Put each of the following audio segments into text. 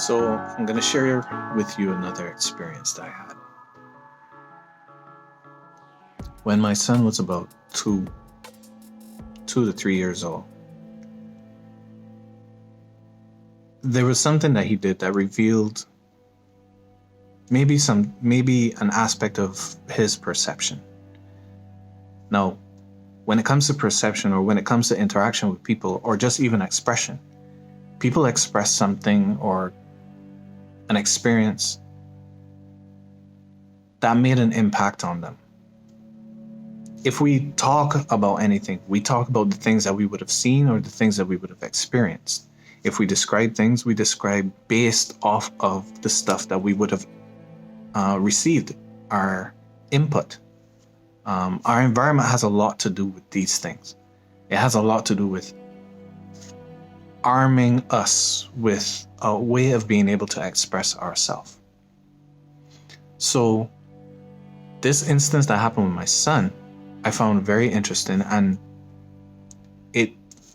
So I'm going to share with you another experience that I had. When my son was about 2 to 3 years old, there was something that he did that revealed maybe an aspect of his perception. Now, when it comes to perception, or when it comes to interaction with people, or just even expression, people express something or an experience that made an impact on them. If we talk about anything, we talk about the things that we would have seen or the things that we would have experienced. If we describe things, we describe based off of the stuff that we would have received, our input. Our environment has a lot to do with these things. It has a lot to do with arming us with a way of being able to express ourselves. So this instance that happened with my son, I found very interesting, and it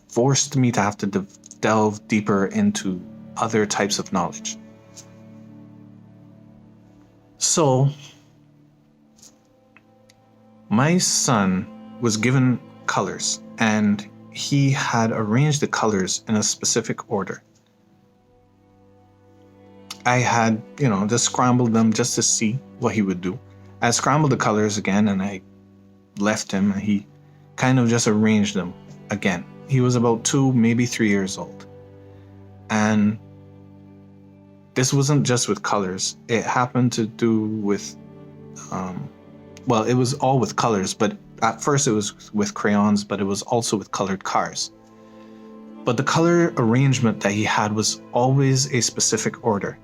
forced me to have to delve deeper into other types of knowledge. So my son was given colors, and he had arranged the colors in a specific order. I had, just scrambled them just to see what he would do. I scrambled the colors again, and I left him, and he kind of just arranged them again. He was about 2, maybe 3 years old. And this wasn't just with colors. It happened to do with, it was all with colors, but at first it was with crayons, but it was also with colored cars. But the color arrangement that he had was always a specific order.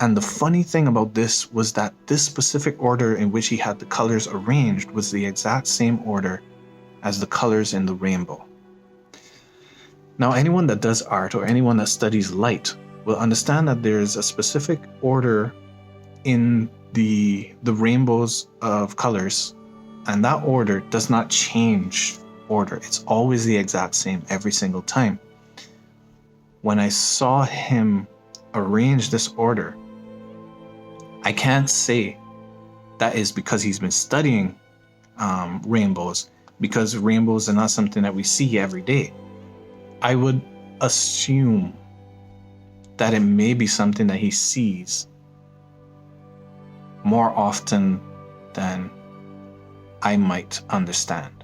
And the funny thing about this was that this specific order in which he had the colors arranged was the exact same order as the colors in the rainbow. Now, anyone that does art or anyone that studies light will understand that there's a specific order in the rainbows of colors, and that order does not change order. It's always the exact same every single time. When I saw him arrange this order, I can't say that is because he's been studying rainbows, because rainbows are not something that we see every day. I would assume that it may be something that he sees more often than I might understand.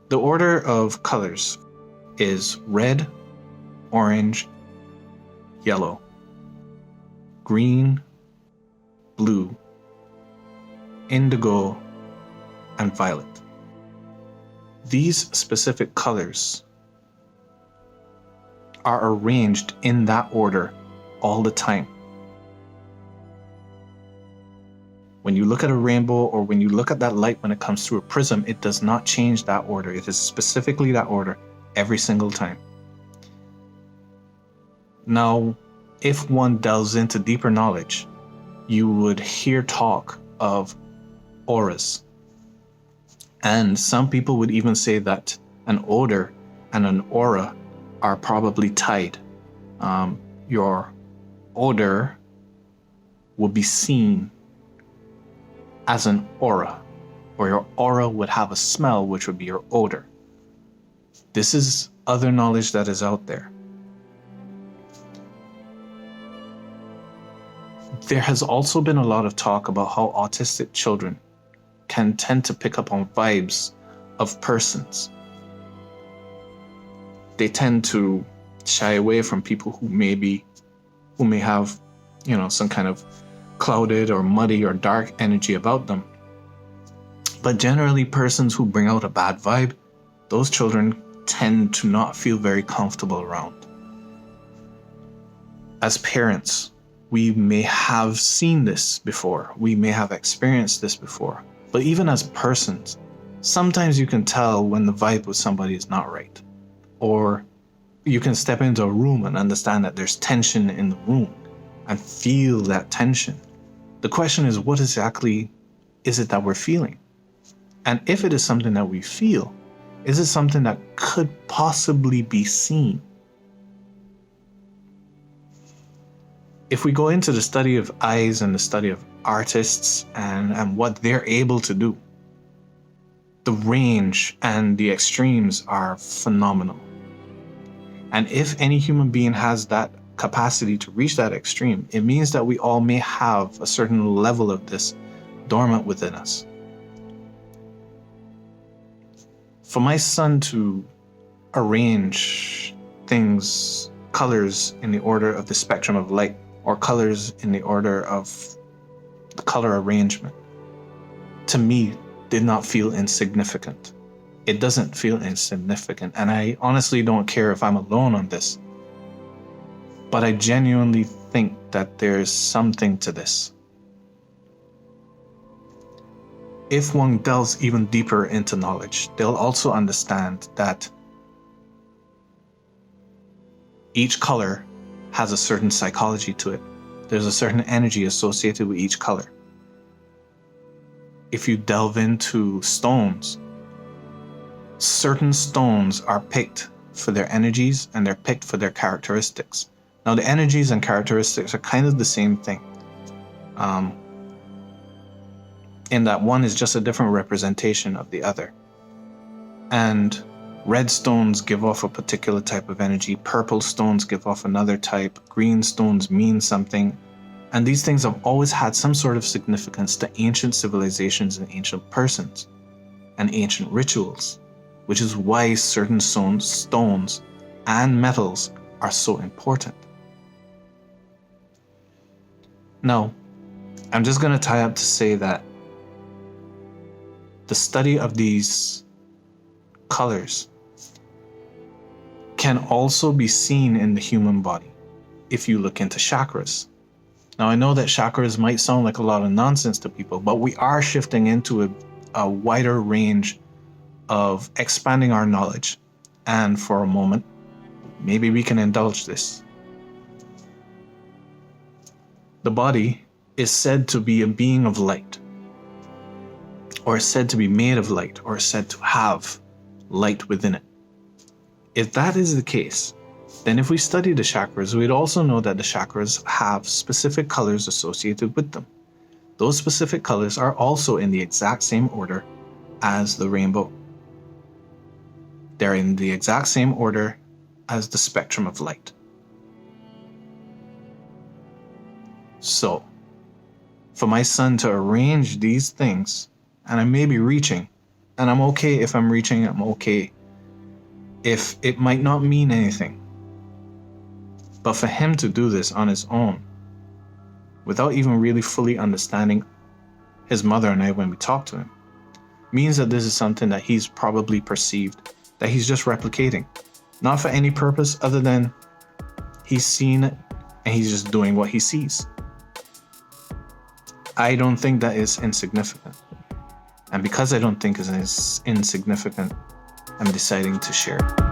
The order of colors is red, orange, yellow, green, blue, indigo, and violet. These specific colors are arranged in that order all the time. When you look at a rainbow, or when you look at that light when it comes through a prism, it does not change that order. It is specifically that order every single time. Now, if one delves into deeper knowledge, you would hear talk of auras. And some people would even say that an odor and an aura are probably tied. Your odor will be seen as an aura, or your aura would have a smell, which would be your odor. This is other knowledge that is out there. There has also been a lot of talk about how autistic children can tend to pick up on vibes of persons. They tend to shy away from people who may have, some kind of clouded or muddy or dark energy about them. But generally, persons who bring out a bad vibe, those children tend to not feel very comfortable around. As parents, we may have seen this before. We may have experienced this before. But even as persons, sometimes you can tell when the vibe with somebody is not right. Or you can step into a room and understand that there's tension in the room and feel that tension. The question is, what exactly is it that we're feeling? And if it is something that we feel, is it something that could possibly be seen? If we go into the study of eyes and the study of artists and what they're able to do, the range and the extremes are phenomenal. And if any human being has that capacity to reach that extreme, it means that we all may have a certain level of this dormant within us. For my son to arrange things, colors in the order of the spectrum of light, or colors in the order of the color arrangement, to me, did not feel insignificant. It doesn't feel insignificant, and I honestly don't care if I'm alone on this. But I genuinely think that there's something to this. If one delves even deeper into knowledge, they'll also understand that each color has a certain psychology to it. There's a certain energy associated with each color. If you delve into stones, certain stones are picked for their energies and they're picked for their characteristics. Now, the energies and characteristics are kind of the same thing, in that one is just a different representation of the other. And red stones give off a particular type of energy, purple stones give off another type, green stones mean something. And these things have always had some sort of significance to ancient civilizations and ancient persons and ancient rituals, which is why certain stones and metals are so important. Now, I'm just going to tie up to say that the study of these colors can also be seen in the human body if you look into chakras. Now, I know that chakras might sound like a lot of nonsense to people, but we are shifting into a wider range of expanding our knowledge. And for a moment, maybe we can indulge this. The body is said to be a being of light, or said to be made of light, or said to have light within it. If that is the case, then if we study the chakras, we'd also know that the chakras have specific colors associated with them. Those specific colors are also in the exact same order as the rainbow. They're in the exact same order as the spectrum of light. So, for my son to arrange these things, and I may be reaching, and I'm okay if I'm reaching, I'm okay if it might not mean anything. But for him to do this on his own, without even really fully understanding his mother and I when we talk to him, means that this is something that he's probably perceived, that he's just replicating. Not for any purpose other than he's seen it and he's just doing what he sees. I don't think that is insignificant. And because I don't think it is insignificant, I'm deciding to share it.